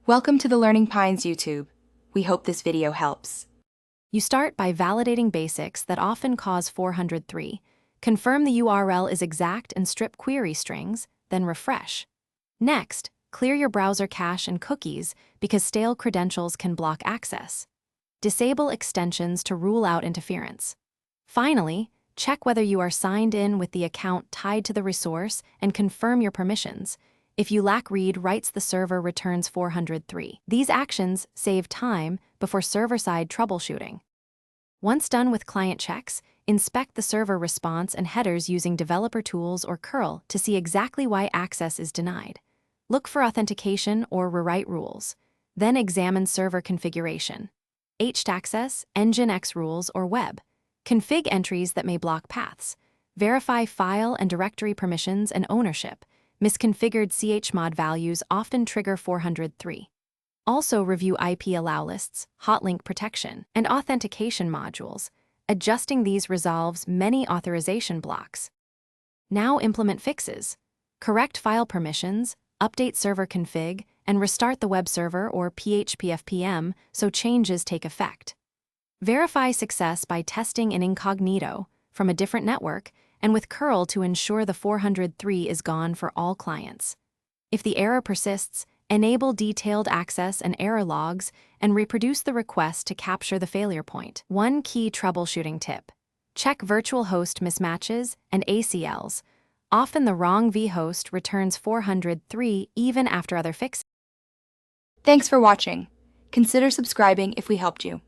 Welcome to the Learning Pines YouTube. We hope this video helps. You start by validating basics that often cause 403. Confirm the URL is exact and strip query strings, then refresh. Next, clear your browser cache and cookies because stale credentials can block access. Disable extensions to rule out interference. Finally, check whether you are signed in with the account tied to the resource and confirm your permissions. If you lack read-writes, the server returns 403. These actions save time before server-side troubleshooting. Once done with client checks, inspect the server response and headers using developer tools or curl to see exactly why access is denied. Look for authentication or rewrite rules. Then examine server configuration. htaccess, nginx rules, or web. Config entries that may block paths. Verify file and directory permissions and ownership. Misconfigured chmod values often trigger 403. Also review IP allow lists, hotlink protection, and authentication modules. Adjusting these resolves many authorization blocks. Now implement fixes. Correct file permissions, update server config, and restart the web server or PHP-FPM so changes take effect. Verify success by testing in incognito from a different network and with curl to ensure the 403 is gone for all clients. If the error persists, enable detailed access and error logs and reproduce the request to capture the failure point. One key troubleshooting tip: check virtual host mismatches and ACLs. Often the wrong vhost returns 403 even after other fixes. Thanks for watching. Consider subscribing if we helped you.